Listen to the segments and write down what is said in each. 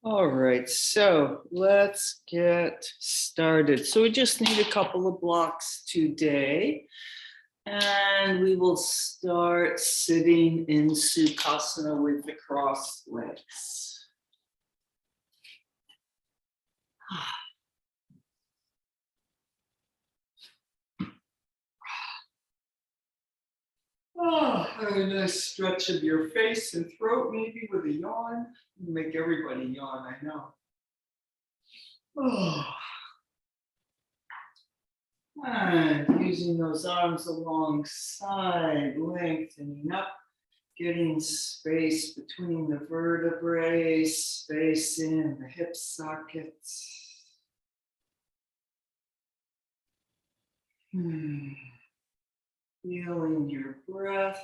All right, so let's get started. So we just need a couple of blocks today, and we will start sitting in Sukhasana with the crossed legs. Oh, a nice stretch of your face and throat, maybe with a yawn. Make everybody yawn, I know. Oh. And using those arms alongside, lengthening up, getting space between the vertebrae, space in the hip sockets. Feeling your breath.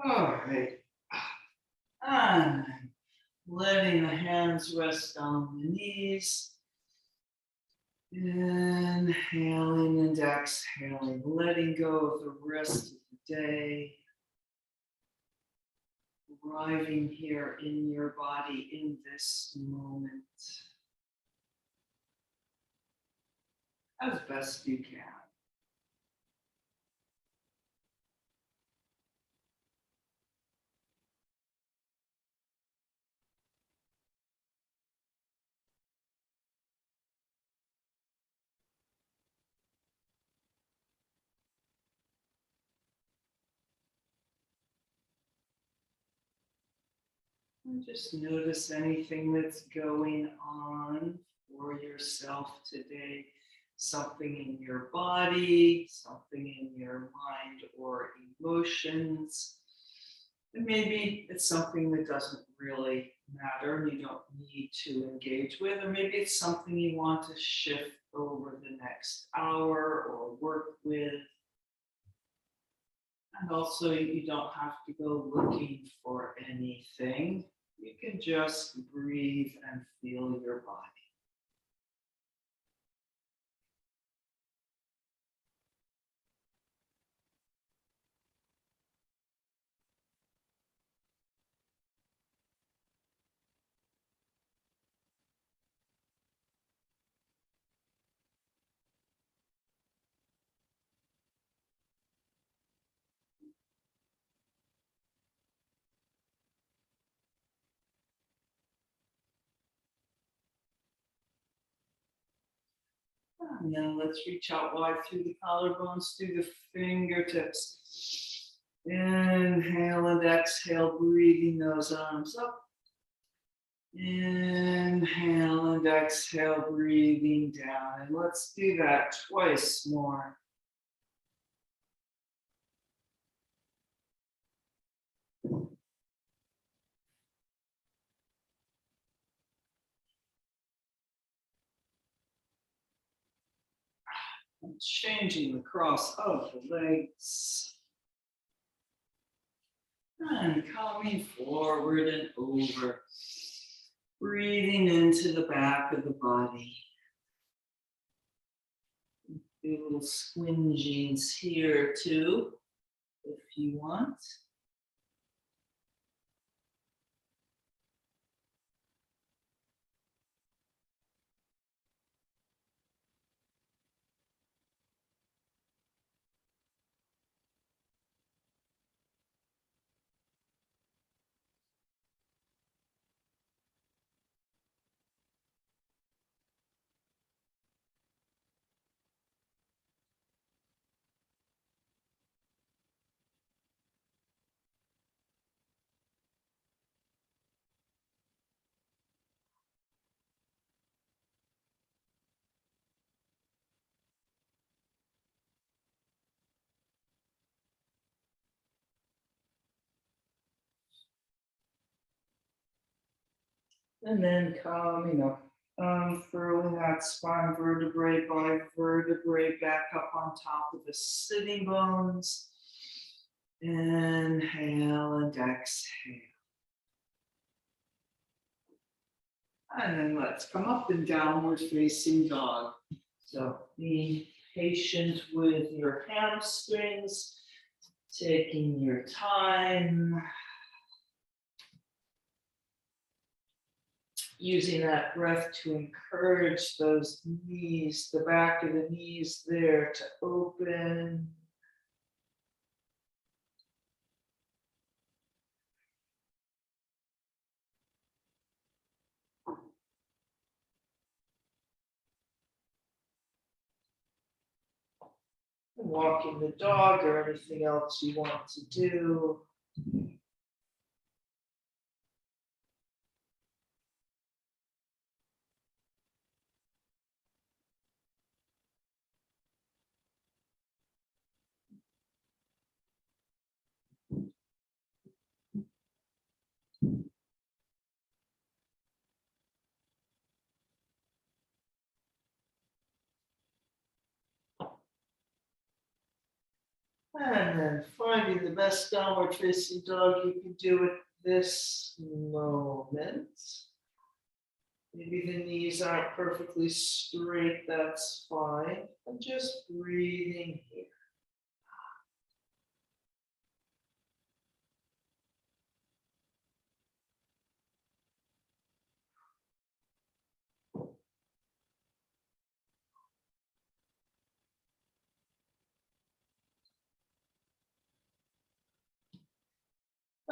All right. And letting the hands rest on the knees. Inhaling and exhaling, letting go of the rest of the day. Arriving here in your body in this moment as best you can. And just notice anything that's going on for yourself today. Something in your body, something in your mind or emotions. And maybe it's something that doesn't really matter and you don't need to engage with, or maybe it's something you want to shift over the next hour or work with. And also, you don't have to go looking for anything. You can just breathe and feel your body. And then let's reach out wide through the collarbones, through the fingertips. Inhale and exhale, breathing those arms up. Inhale and exhale, breathing down. And let's do that twice more. And changing the cross of the legs. And coming forward and over. Breathing into the back of the body. Do little squingings here too, if you want. And then coming up, unfurling that spine vertebrae by vertebrae back up on top of the sitting bones. Inhale and exhale. And then let's come up in downward facing dog. So be patient with your hamstrings, taking your time, using that breath to encourage those knees, the back of the knees there to open. Walking the dog or anything else you want to do. And then finding the best downward facing dog you can do at this moment. Maybe the knees aren't perfectly straight, that's fine. And just breathing here.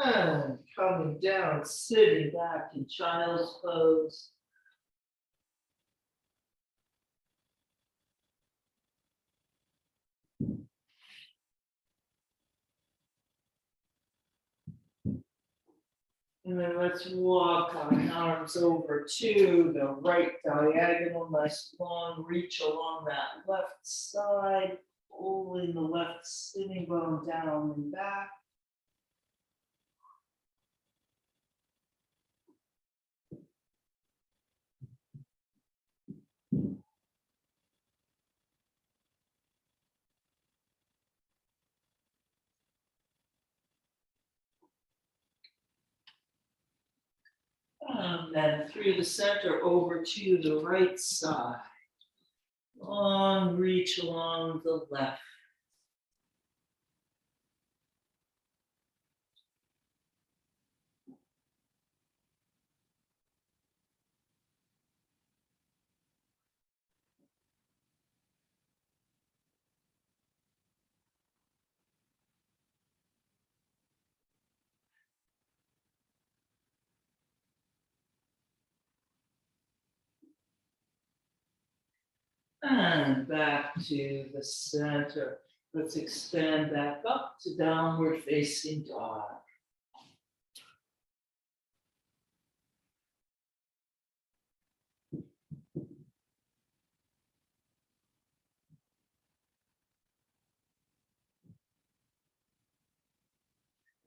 And coming down, sitting back in child's pose. And then let's walk our arms over to the right diagonal, nice long reach along that left side, pulling the left sitting bone down and back. And then through the center over to the right side. Long reach along the left. And back to the center. Let's expand back up to downward facing dog.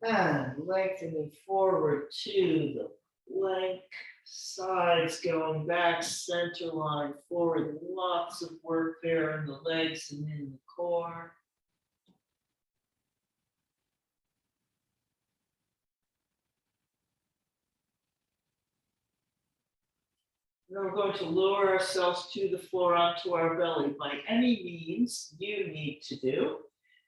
And lengthening forward to the plank, sides going back, center line forward. Lots of work there in the legs and in the core. Then we're going to lower ourselves to the floor onto our belly by any means you need to do.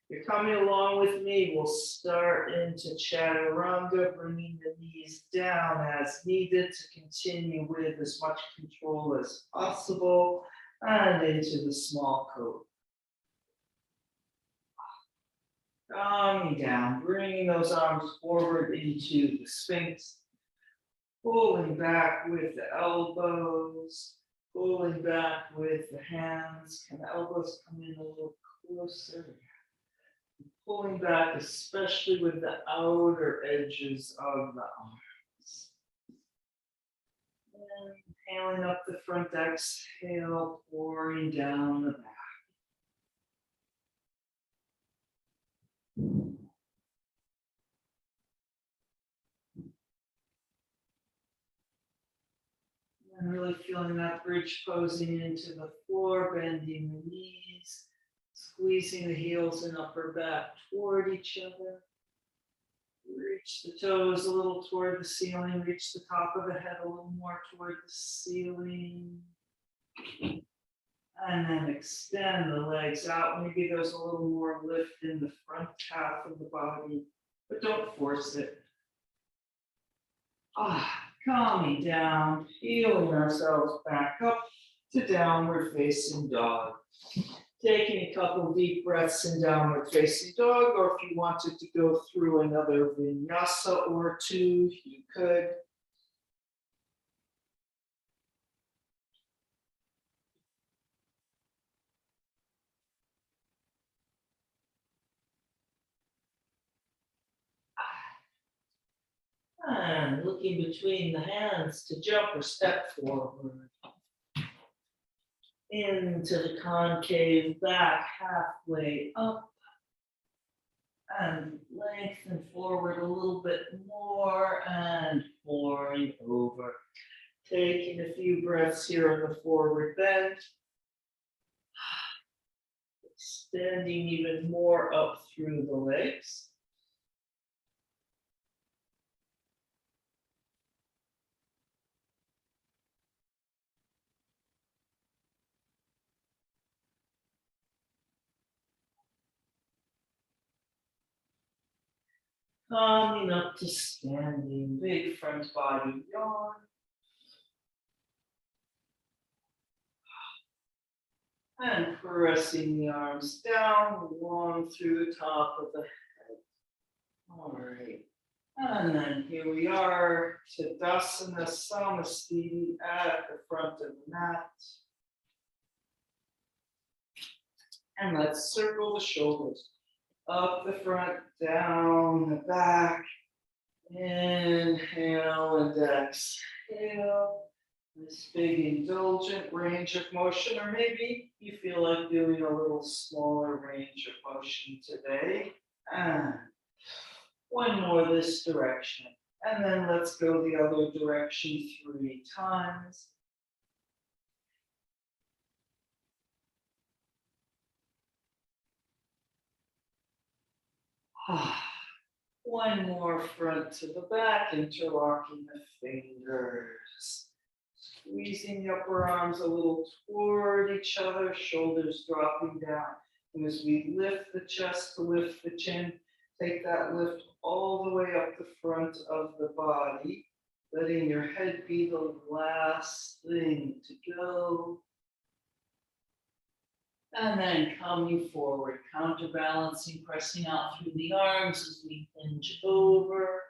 You're coming along with me. We'll start into Chaturanga, bringing the knees down as needed to continue with as much control as possible, and into the small cobra. Coming down, bringing those arms forward into the Sphinx, pulling back with the elbows, pulling back with the hands. Can the elbows come in a little closer? Pulling back, especially with the outer edges of the arms. And inhaling up the front, exhale, pouring down the back. And really feeling that bridge posing into the floor, bending the knees, squeezing the heels and upper back toward each other. Reach the toes a little toward the ceiling. Reach the top of the head a little more toward the ceiling. And then extend the legs out. Maybe there's a little more lift in the front half of the body, but don't force it. Calming down, healing ourselves back up to downward facing dog. Taking a couple deep breaths in downward facing dog, or if you wanted to go through another vinyasa or two, you could. And looking between the hands to jump or step forward. Into the concave back, halfway up. And lengthen forward a little bit more and pouring over. Taking a few breaths here in the forward bend. Extending even more up through the legs. Coming up to standing, big front body yawn. And pressing the arms down, long through the top of the head. All right. And then here we are, Tadasana Samasthiti at the front of the mat. And let's circle the shoulders. Up the front, down the back. Inhale and exhale. This big indulgent range of motion, or maybe you feel like doing a little smaller range of motion today. And one more this direction. And then let's go the other direction 3 times. One more front to the back, interlocking the fingers. Squeezing the upper arms a little toward each other, shoulders dropping down. And as we lift the chest to lift the chin, take that lift all the way up the front of the body, letting your head be the last thing to go. And then coming forward, counterbalancing, pressing out through the arms as we hinge over.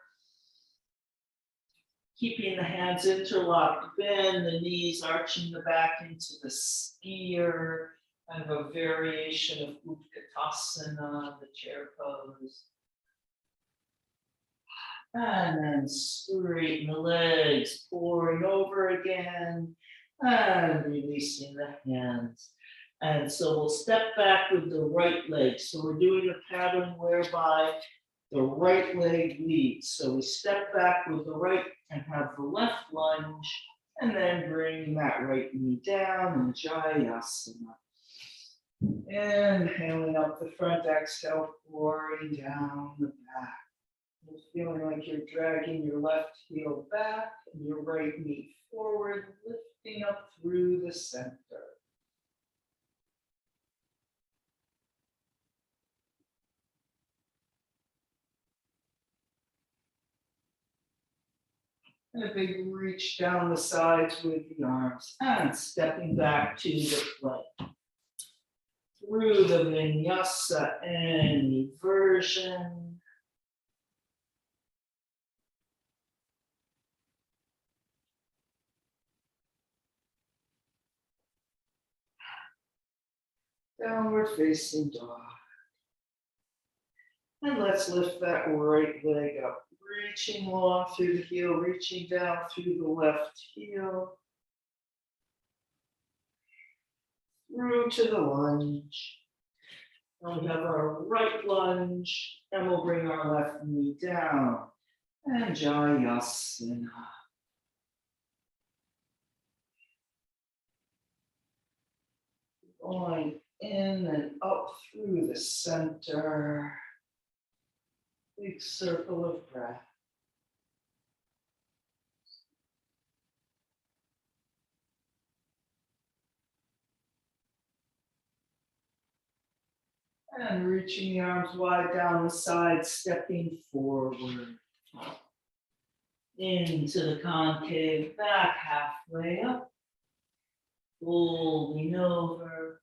Keeping the hands interlocked, bend the knees, arching the back into the skier, kind of a variation of Utkatasana, the chair pose. And then straighten the legs, pouring over again, and releasing the hands. And so we'll step back with the right leg. So we're doing a pattern whereby the right leg leads. So we step back with the right and have the left lunge, and then bring that right knee down in Jayasana. Inhaling up the front, exhale, pouring down the back. You're feeling like you're dragging your left heel back and your right knee forward, lifting up through the center. And a big reach down the sides with the arms and stepping back to the plank. Through the vinyasa, any version. Downward facing dog. And let's lift that right leg up. Reaching long through the heel, reaching down through the left heel. Through to the lunge. And we have our right lunge, and we'll bring our left knee down. And Jayasana. Going in and up through the center. Big circle of breath. And reaching the arms wide down the side, stepping forward. Into the concave, back halfway up. Folding over.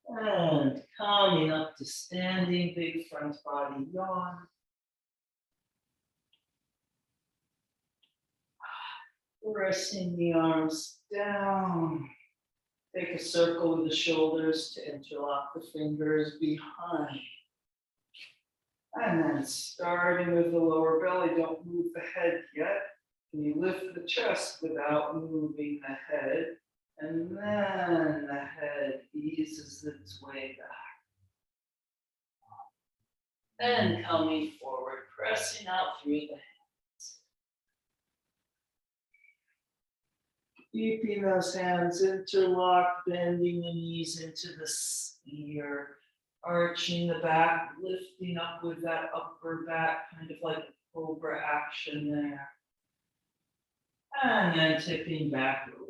And coming up to standing, big front body yawn. Pressing the arms down. Take a circle with the shoulders to interlock the fingers behind. And then starting with the lower belly, don't move the head yet. Can you lift the chest without moving the head? And then the head eases its way back. And coming forward, pressing out through the hands. Keeping those hands interlocked, bending the knees into the sphere. Arching the back, lifting up with that upper back, kind of like a cobra action there. And then tipping back over.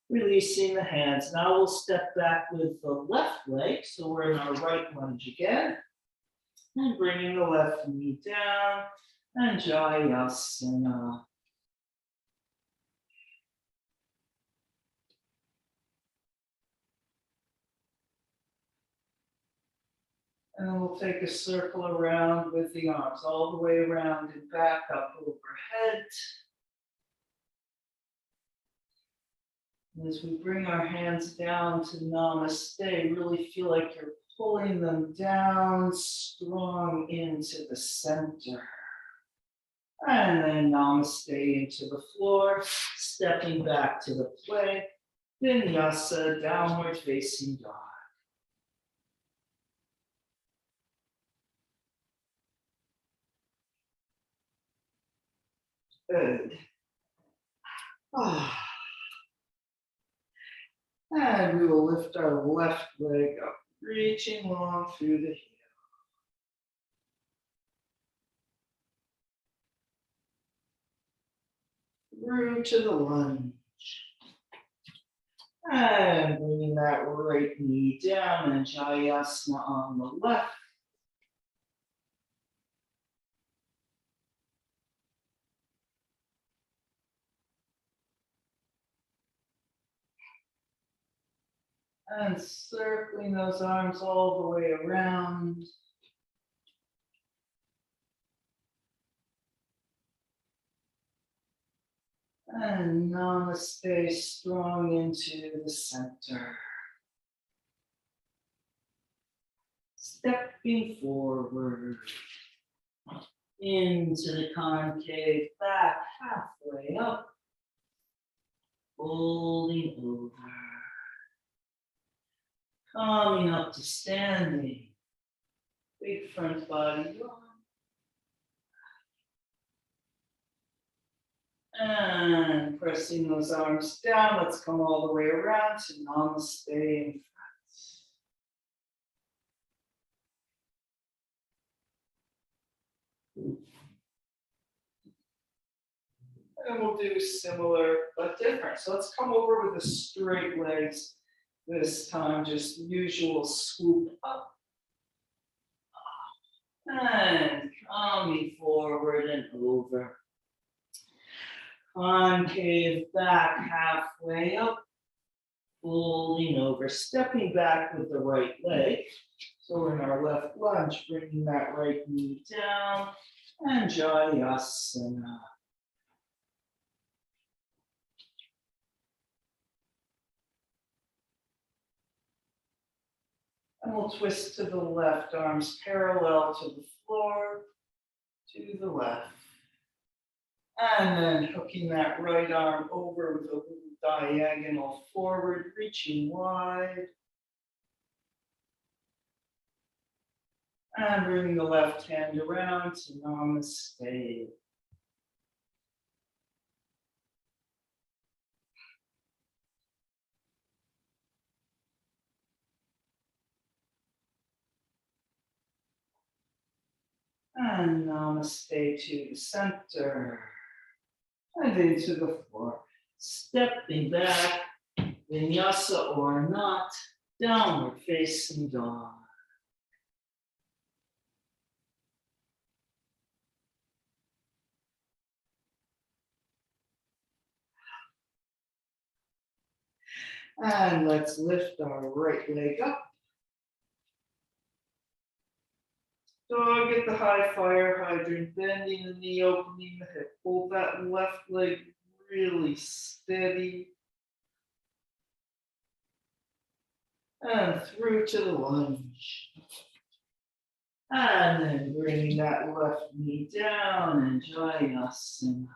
Releasing the hands. Now we'll step back with the left leg. So we're in our right lunge again. And bringing the left knee down. And Jayasana. And we'll take a circle around with the arms all the way around and back up overhead. And as we bring our hands down to Namaste, really feel like you're pulling them down strong into the center. And then Namaste into the floor, stepping back to the plank. Vinyasa, downward facing dog. Good. And we will lift our left leg up, reaching long through the heel. Through to the lunge. And bringing that right knee down and Jayasana on the left. And circling those arms all the way around. And Namaste strong into the center. Stepping forward. Into the concave, back halfway up. Folding over. Coming up to standing. Big front body yawn. And pressing those arms down, let's come all the way around to Namaste in front. And we'll do similar but different. So let's come over with the straight legs. This time, just usual swoop up. And coming forward and over. Concave back halfway up. Folding over, stepping back with the right leg. So we're in our left lunge, bringing that right knee down. And Jayasana. And we'll twist to the left, arms parallel to the floor, to the left. And then hooking that right arm over with a little diagonal forward, reaching wide. And bringing the left hand around to Namaste. And namaste to the center. And into the floor. Stepping back, vinyasa or not, downward facing dog. And let's lift our right leg up. Dog at the high fire hydrant, bending the knee, opening the hip. Hold that left leg really steady. And through to the lunge. And then bringing that left knee down and Jayasana.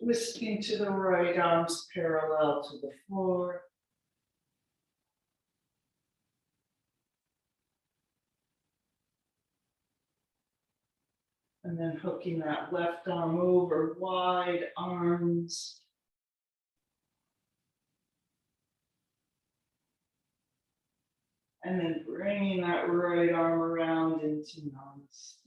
Twisting to the right, arms parallel to the floor. And then hooking that left arm over, wide arms. And then bringing that right arm around into Namaste.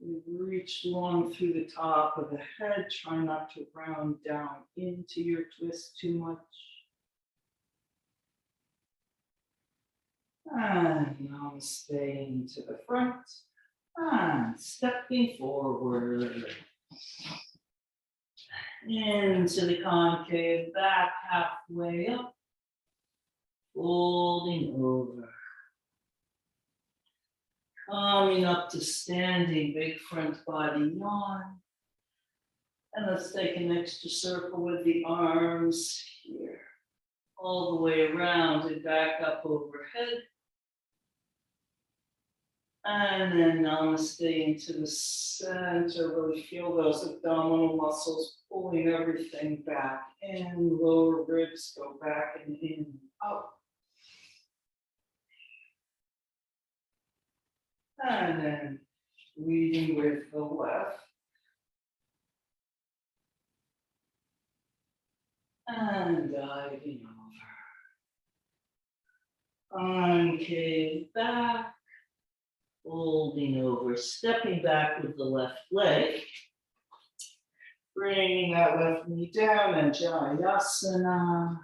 We've reached long through the top of the head. Try not to round down into your twist too much. And Namaste into the front. And stepping forward. Into the concave, back halfway up. Folding over. Coming up to standing, big front body yawn. And let's take an extra circle with the arms here. All the way around and back up overhead. And then namaste into the center. Really feel those abdominal muscles pulling everything back in. Lower ribs go back and in, up. And then leading with the left. And diving over. Concave back. Folding over, stepping back with the left leg. Bringing that left knee down and Jayasana.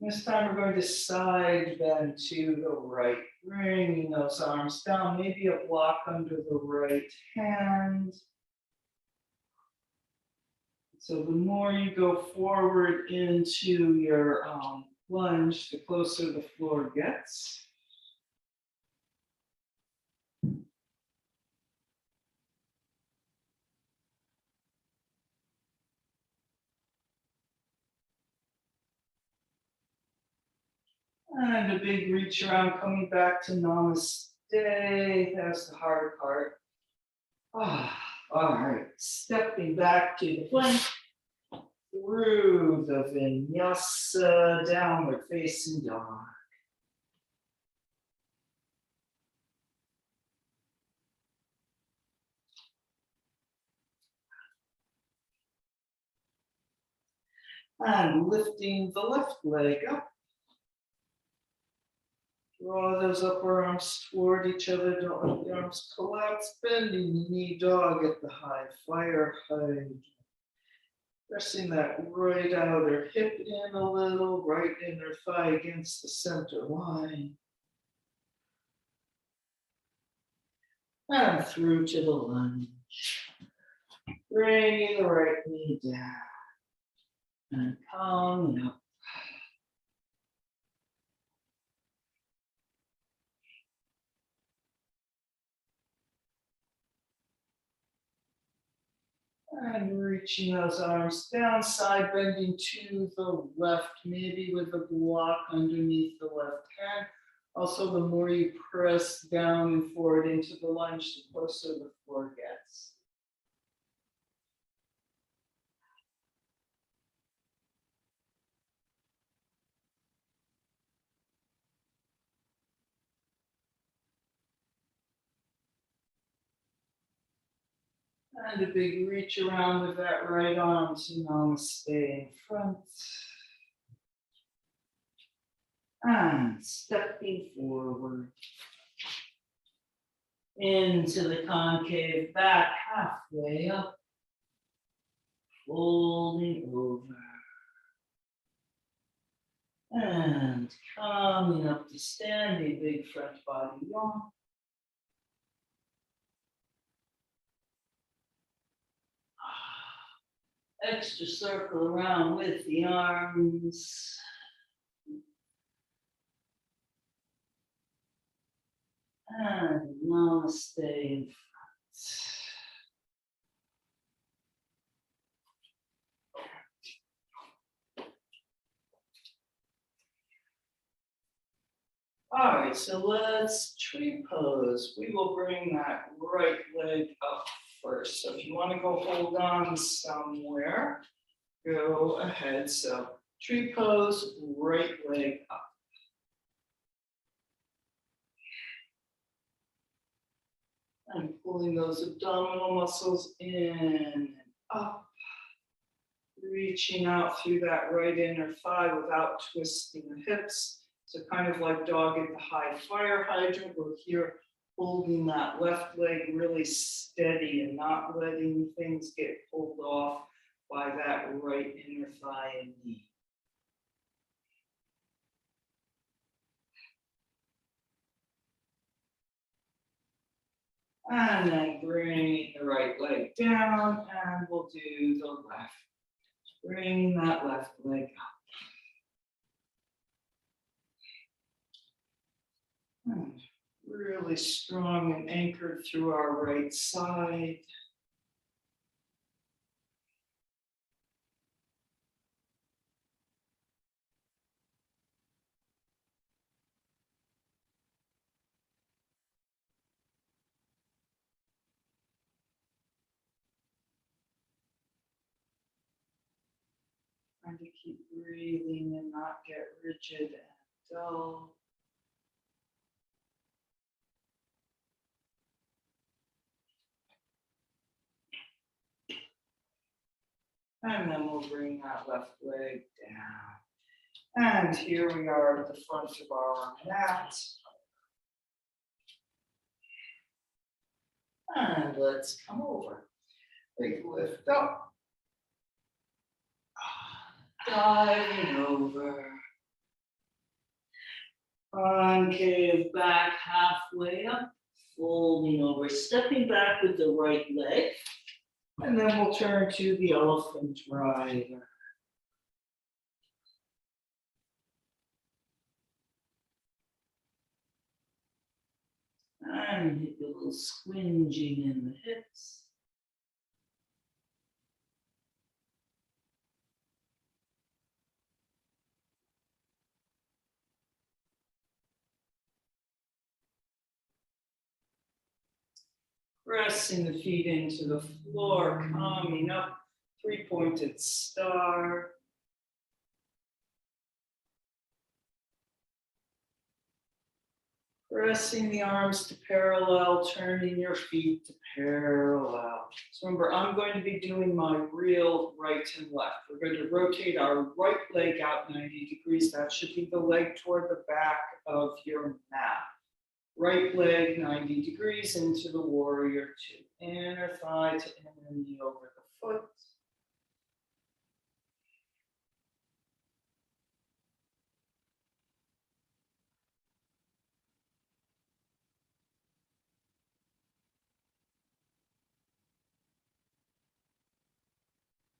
This time we're going to side bend to the right. Bringing those arms down, maybe a block under the right hand. So the more you go forward into your lunge, the closer the floor gets. And a big reach around, coming back to Namaste. That's the hard part. All right, stepping back to the plank. Through the vinyasa, downward facing dog. And lifting the left leg up. Draw those upper arms toward each other. Don't let the arms collapse. Bending the knee, dog at the high fire hydrant. Pressing that right outer hip in a little, right inner thigh against the center line. And through to the lunge. Bringing the right knee down. And coming up. And reaching those arms down, side bending to the left, maybe with a block underneath the left hand. Also, the more you press down and forward into the lunge, the closer the floor gets. And a big reach around with that right arm to Namaste in front. And stepping forward into the concave back, halfway up, folding over. And coming up to standing, big front body yawn. Extra circle around with the arms. And Namaste in front. All right, so let's tree pose. We will bring that right leg up first. So if you want to go hold on somewhere, go ahead. So tree pose, right leg up. And pulling those abdominal muscles in and up. Reaching out through that right inner thigh without twisting the hips. So kind of like dog at the high fire hydrant. We're here holding that left leg really steady and not letting things get pulled off by that right inner thigh and knee. And then bring the right leg down and we'll do the left. Bring that left leg up. And really strong and anchored through our right side. Trying to keep breathing and not get rigid and dull. And then we'll bring that left leg down. And here we are at the front of our mat. And let's come over. Big lift up. Diving over. Concave back halfway up. Folding over. Stepping back with the right leg. And then we'll turn to the elephant rider. And hit a little squinging in the hips. Pressing the feet into the floor, coming up, three-pointed star. Pressing the arms to parallel, turning your feet to parallel. So remember, I'm going to be doing my real right and left. We're going to rotate our right leg out 90 degrees. That should be the leg toward the back of your mat. Right leg 90 degrees into the warrior two. Inner thigh to inner knee over the foot.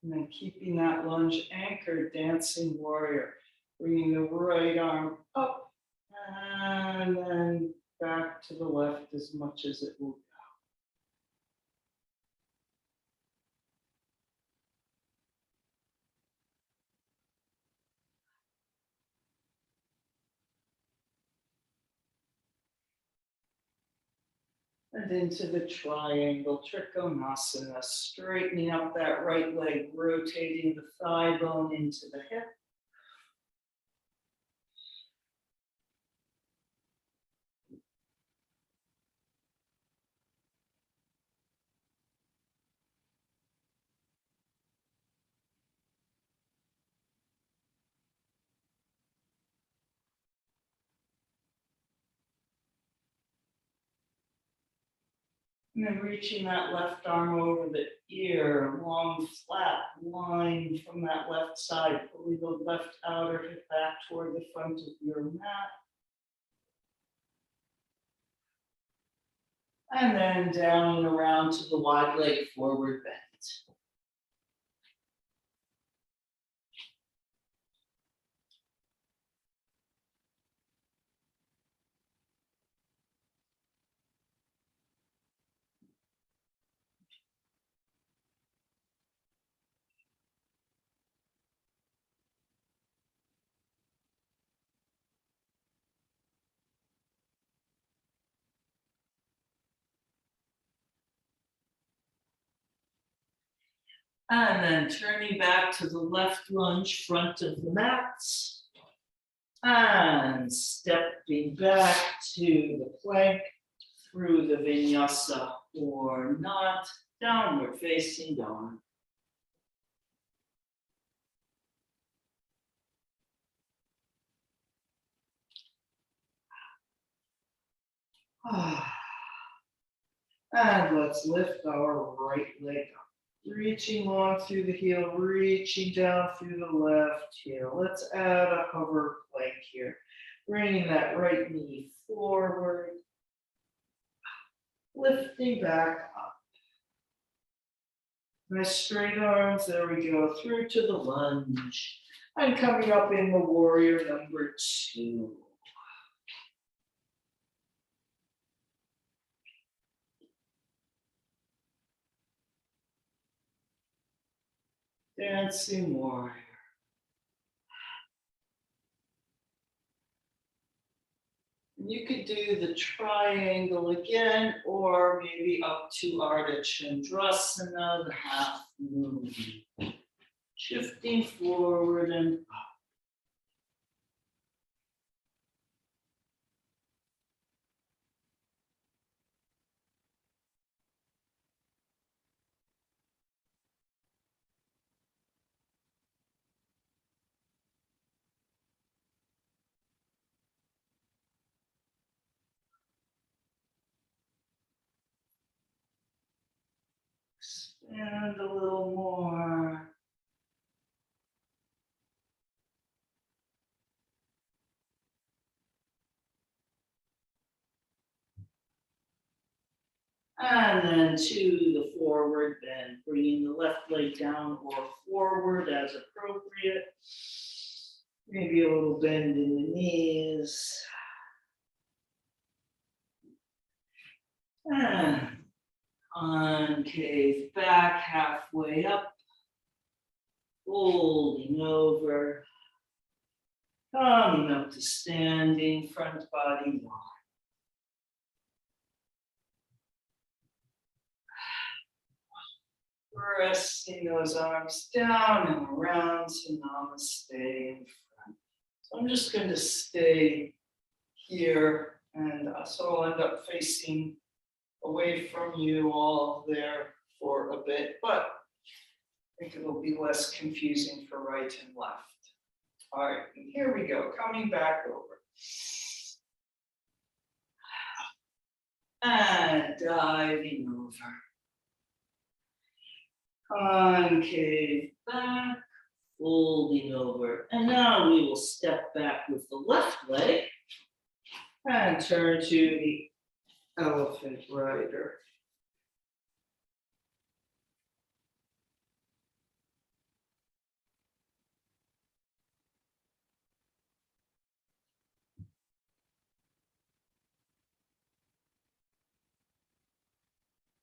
And then keeping that lunge anchored, dancing warrior. Bringing the right arm up and then back to the left as much as it will go. And into the triangle, Trikonasana, straightening up that right leg, rotating the thigh bone into the hip. And then reaching that left arm over the ear, long flat line from that left side, pulling the left outer hip back toward the front of your mat. And then down and around to the wide leg forward bend. And then turning back to the left lunge, front of the mats. And stepping back to the plank through the vinyasa or not, downward facing dog. And let's lift our right leg up. Reaching long through the heel, reaching down through the left heel. Let's add a hover plank here. Bringing that right knee forward. Lifting back up. Nice straight arms, there we go, through to the lunge. And coming up in the warrior number 2. Dancing warrior. You could do the triangle again, or maybe up to Ardha Chandrasana, the half moon. Shifting forward and up. Expand a little more. And then to the forward bend, bringing the left leg down or forward as appropriate. Maybe a little bend in the knees. And concave back, halfway up. Folding over. Coming up to standing, front body wide. Resting those arms down and around to Namaste in front. So I'm just going to stay here, and so I'll end up facing away from you all there for a bit, but I think it'll be less confusing for right and left. All right, and here we go, coming back over. And diving over. Concave back, folding over. And now we will step back with the left leg and turn to the elephant rider.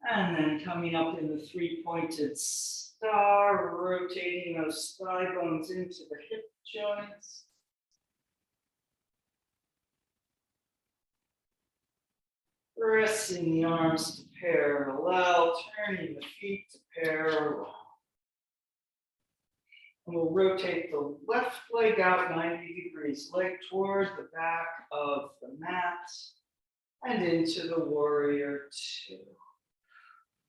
And then coming up in the three-pointed star, rotating those thigh bones into the hip joints. Pressing the arms to parallel, turning the feet to parallel. And we'll rotate the left leg out 90 degrees, leg toward the back of the mat and into the warrior 2.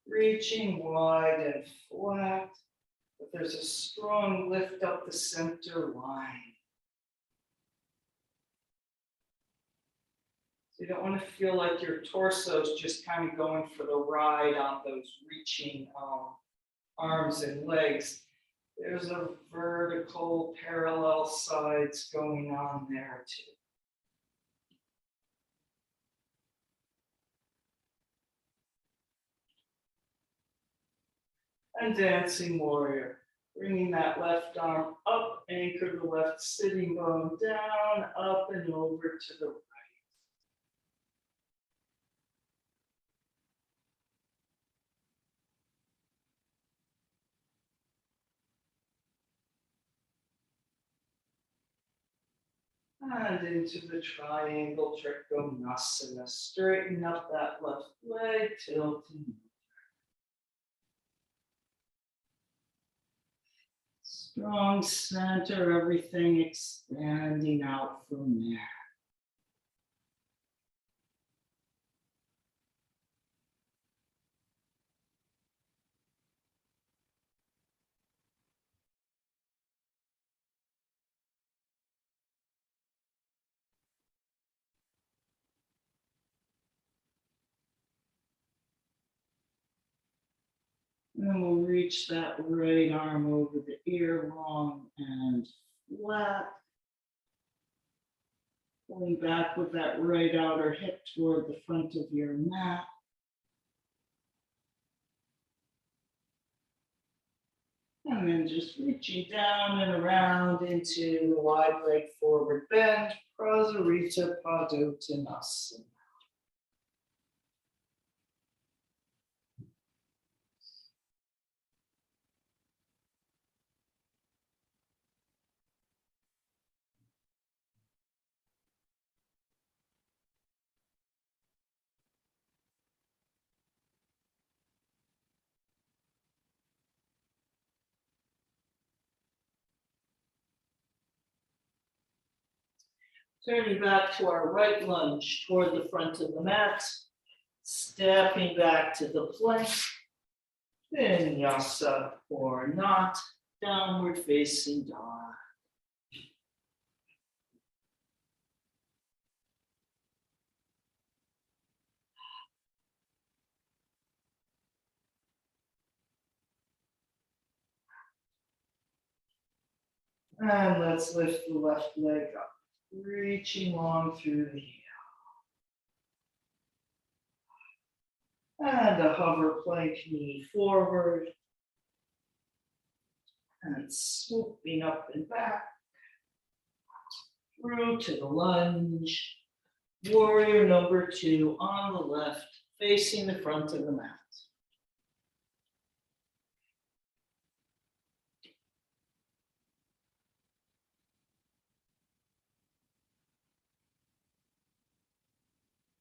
Reaching wide and flat, but there's a strong lift up the center line. So you don't want to feel like your torso is just kind of going for the ride on those reaching arms and legs. There's a vertical parallel sides going on there too. And dancing warrior, bringing that left arm up, anchor the left sitting bone down, up and over to the right. And into the triangle Trikonasana. Straighten up that left leg, tilting. Strong center, everything expanding out from there. And then we'll reach that right arm over the ear, long and flat. Pulling back with that right outer hip toward the front of your mat. And then just reaching down and around into the wide leg forward bend, Prasarita Padottanasana. Turning back to our right lunge toward the front of the mat, stepping back to the plank, vinyasa or not, downward facing dog. And let's lift the left leg up, reaching long through the heel. And a hover plank, knee forward. And swooping up and back. Through to the lunge. Warrior number 2 on the left, facing the front of the mat.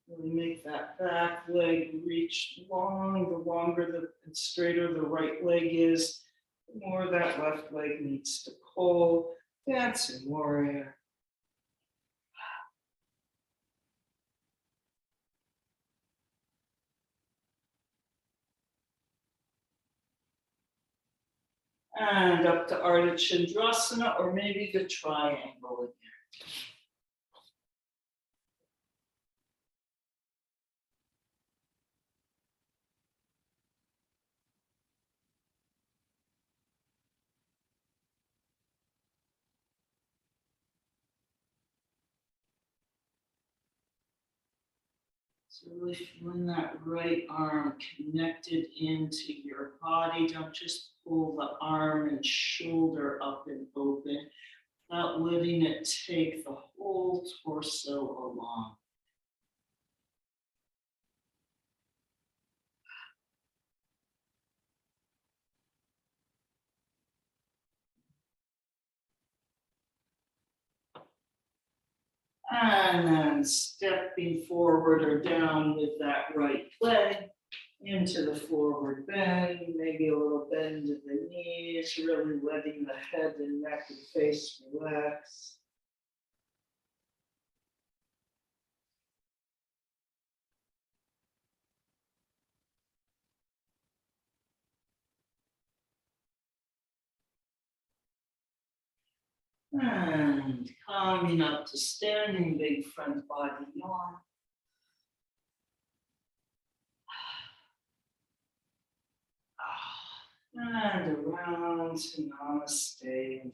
Really make that back leg reach long. The longer and straighter the right leg is, the more that left leg needs to pull. Dancing warrior. And up to Ardha Chandrasana, or maybe the triangle again. So really feeling that right arm connected into your body. Don't just pull the arm and shoulder up and open, without letting it take the whole torso along. And then stepping forward or down with that right leg into the forward bend, maybe a little bend in the knees, really letting the head and neck and face relax. And coming up to standing big front body yawn. And around to Namaste in front.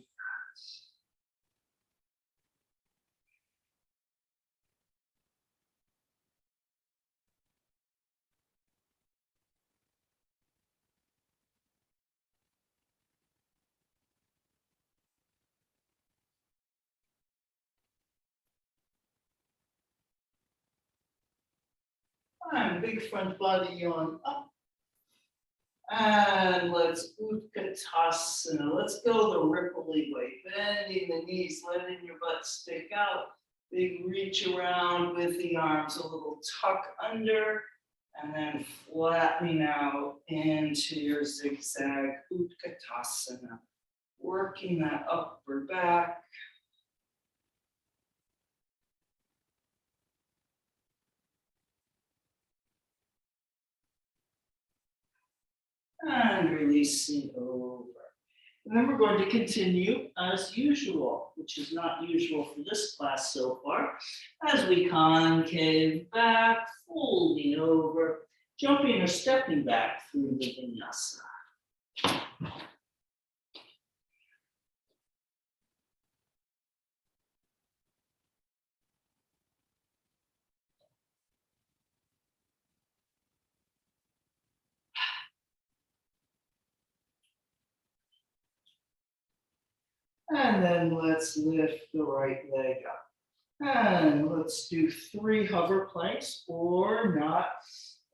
And big front body yawn up. And let's Utkatasana. Let's go the ripply way. Bending the knees, letting your butt stick out. Big reach around with the arms, a little tuck under, and then flattening out into your zigzag Utkatasana. Working that upper back. And releasing over. And then we're going to continue as usual, which is not usual for this class so far, as we concave back, folding over, jumping or stepping back through the vinyasa. And then let's lift the right leg up. And let's do 3 hover planks or not.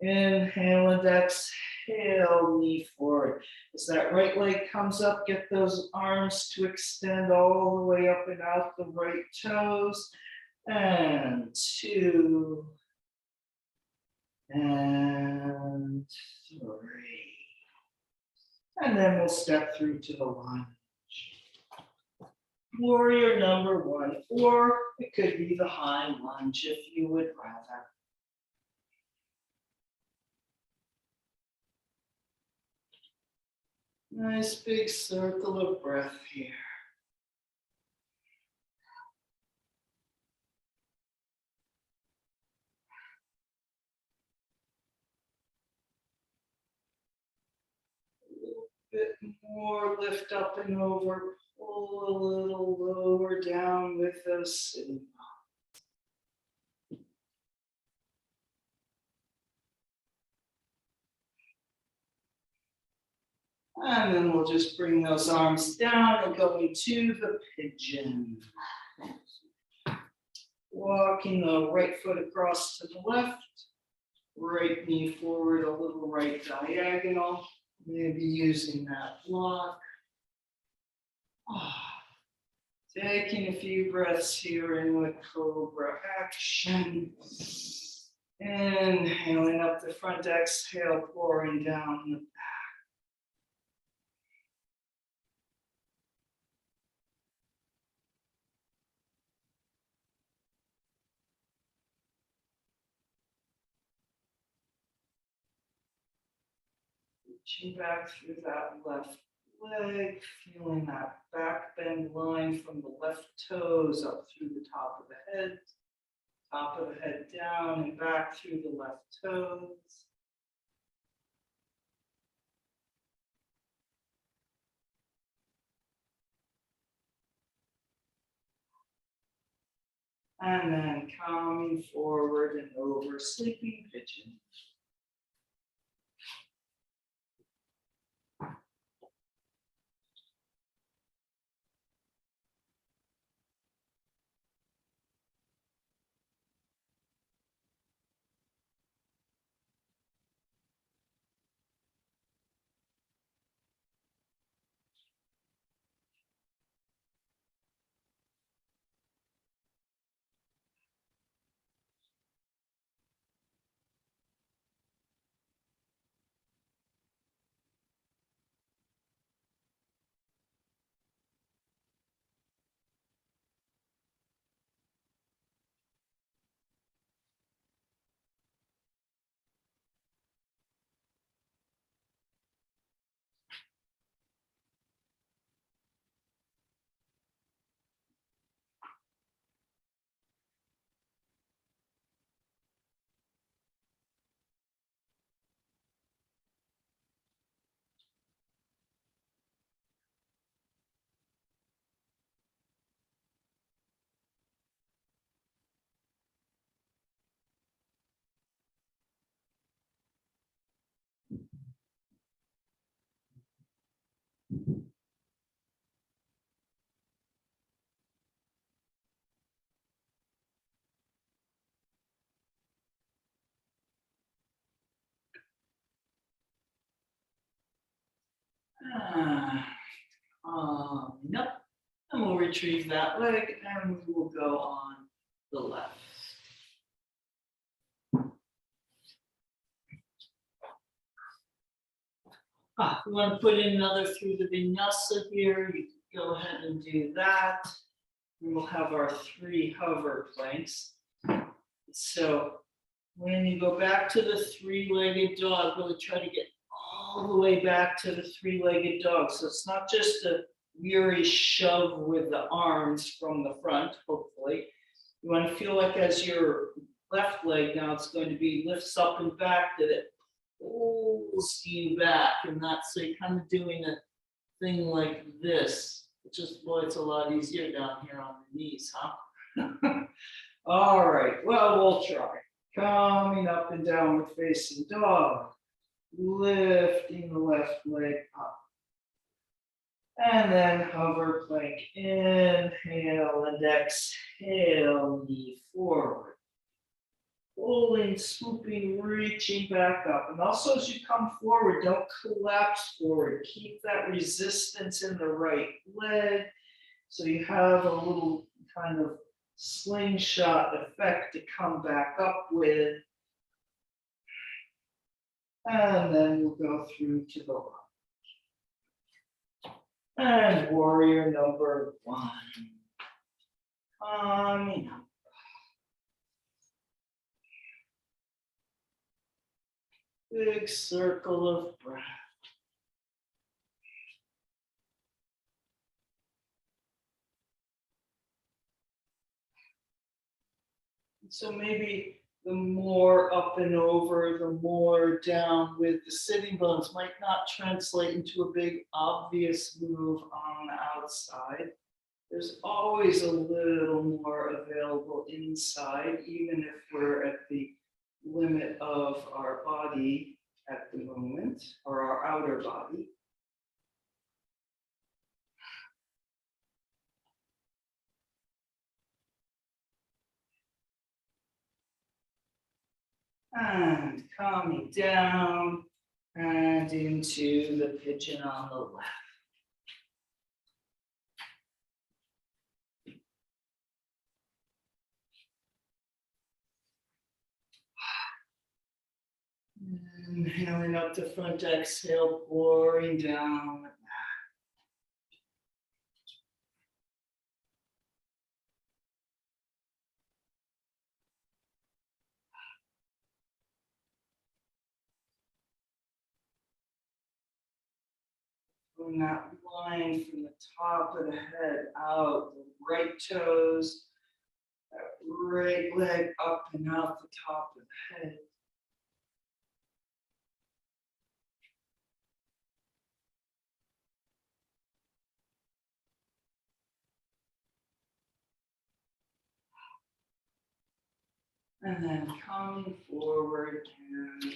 Inhale and exhale, knee forward. As that right leg comes up, get those arms to extend all the way up and out the right toes. And 2. And 3. And then we'll step through to the lunge. Warrior number 1, or it could be the high lunge if you would rather. Nice big circle of breath here. A little bit more, lift up and over, pull a little lower down with those sitting bones. And then we'll just bring those arms down and go into the pigeon. Walking the right foot across to the left, right knee forward, a little right diagonal, maybe using that block. Taking a few breaths here in with Cobra action. Inhaling up the front, exhale, pouring down the back. Reaching back through that left leg, feeling that back bend line from the left toes up through the top of the head down and back through the left toes. And then coming forward and over, sleeping pigeon. Nope. And we'll retrieve that leg and we will go on the left. We want to put in another through the vinyasa here. You can go ahead and do that. And we'll have our 3 hover planks. So when you go back to the 3-legged dog, really try to get all the way back to the 3-legged dog. So it's not just a weary shove with the arms from the front, hopefully. You want to feel like as your left leg now, it's going to be lifts up and back, that it pulls you back, and that's so you're kind of doing a thing like this. It's just, boy, it's a lot easier down here on the knees, huh? All right, well, we'll try. Coming up and downward facing dog. Lifting the left leg up. And then hover plank, inhale and exhale, knee forward. Pulling, swooping, reaching back up. And also as you come forward, don't collapse forward. Keep that resistance in the right leg. So you have a little kind of slingshot effect to come back up with. And then we'll go through to the left. And warrior number 1. Coming up. Big circle of breath. So maybe the more up and over, the more down with the sitting bones might not translate into a big obvious move on the outside. There's always a little more available inside, even if we're at the limit of our body at the moment, or our outer body. And coming down and into the pigeon on the left. Inhaling up the front, exhale, pouring down. From that line from the top of the head out, the right toes, that right leg up and out the top of the head. And then coming forward and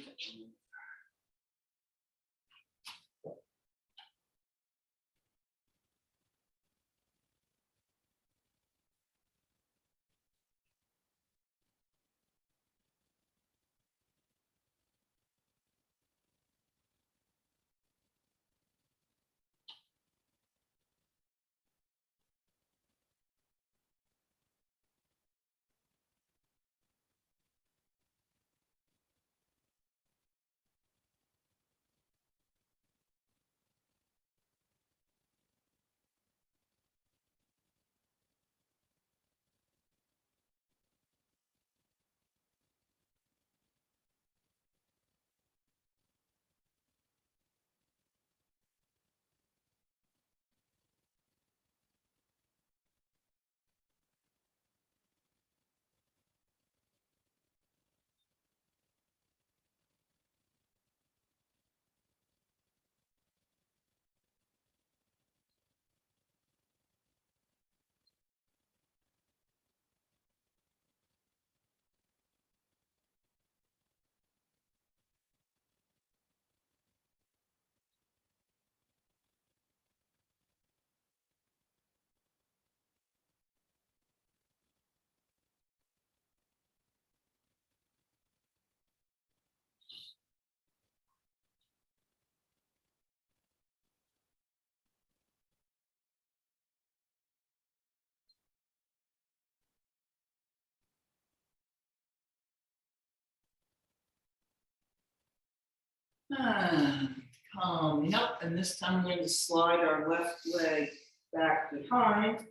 And coming up, and this time we're going to slide our left leg back behind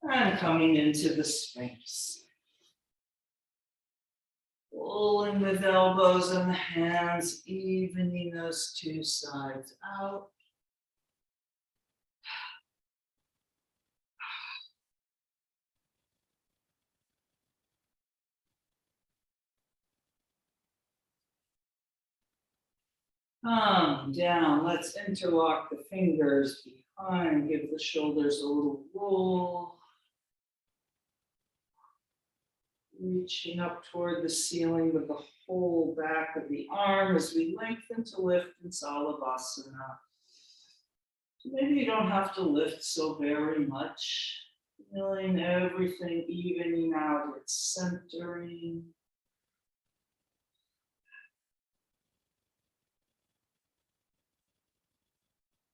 and coming into the Sphinx. Pulling with elbows and hands, evening those two sides out. Come down, let's interlock the fingers behind, give the shoulders a little roll. Reaching up toward the ceiling with the whole back of the arm as we lengthen to lift in Salavasana. So maybe you don't have to lift so very much. Feeling everything evening out, it's centering.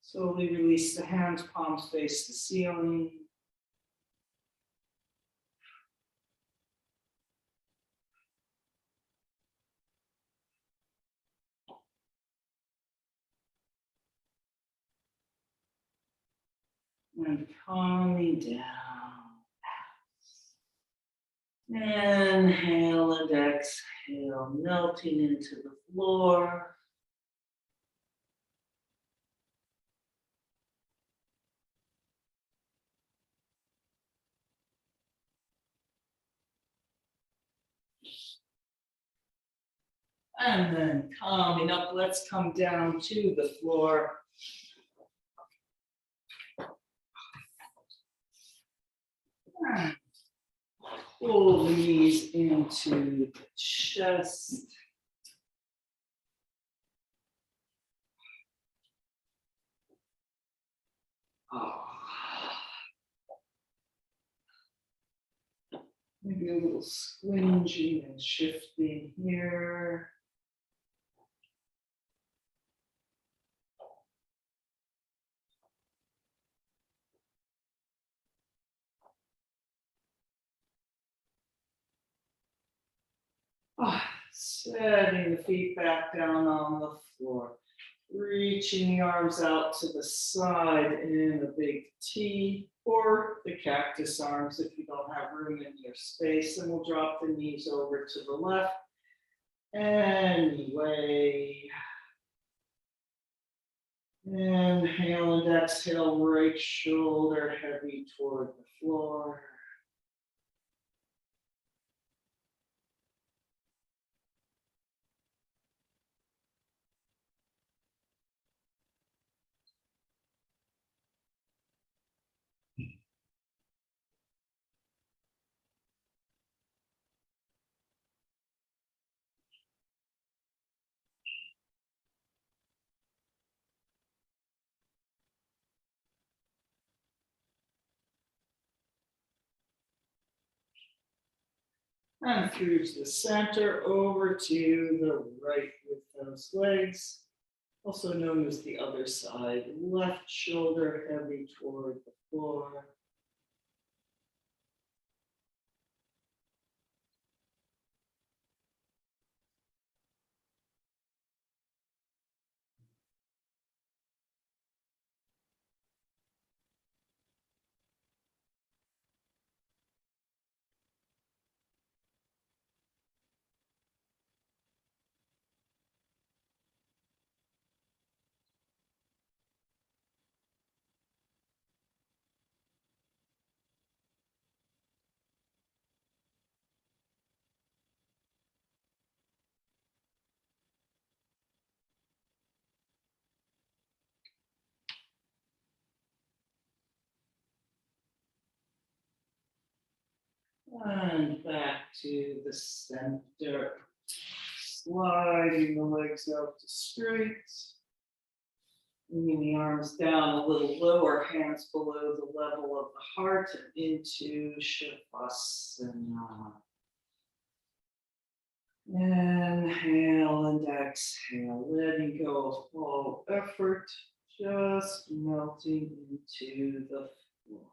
Slowly release the hands, palms face the ceiling. And calming down. Inhale and exhale, melting into the floor. And then coming up, let's come down to the floor. And pull the knees into the chest. Maybe a little squinging and shifting here. Setting the feet back down on the floor. Reaching the arms out to the side in a big T, or the cactus arms if you don't have room in your space. And we'll drop the knees over to the left. Anyway. Inhale and exhale, right shoulder heavy toward the floor. And through to the center, over to the right with those legs, also known as the other side. Left shoulder heavy toward the floor. And back to the center. Sliding the legs out to straight. Bringing the arms down a little lower, hands below the level of the heart and into Shavasana. Inhale and exhale, letting go of all effort, just melting into the floor.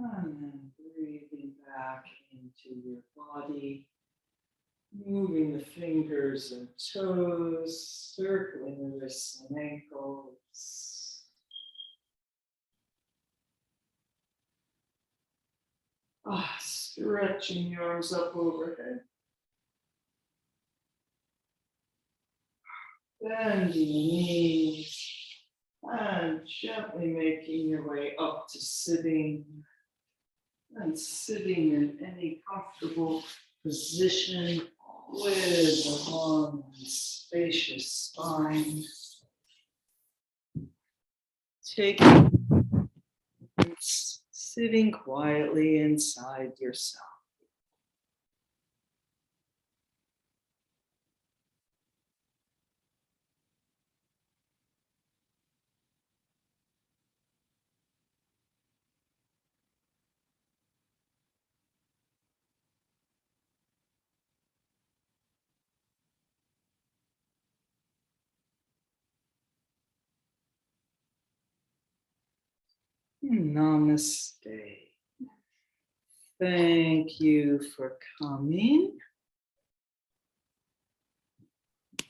And then breathing back into your body. Moving the fingers and toes, circling the wrists and ankles. Stretching the arms up overhead. Bending the knees and gently making your way up to sitting. And sitting in any comfortable position with a long and spacious spine. Taking sitting quietly inside yourself. Namaste. Thank you for coming.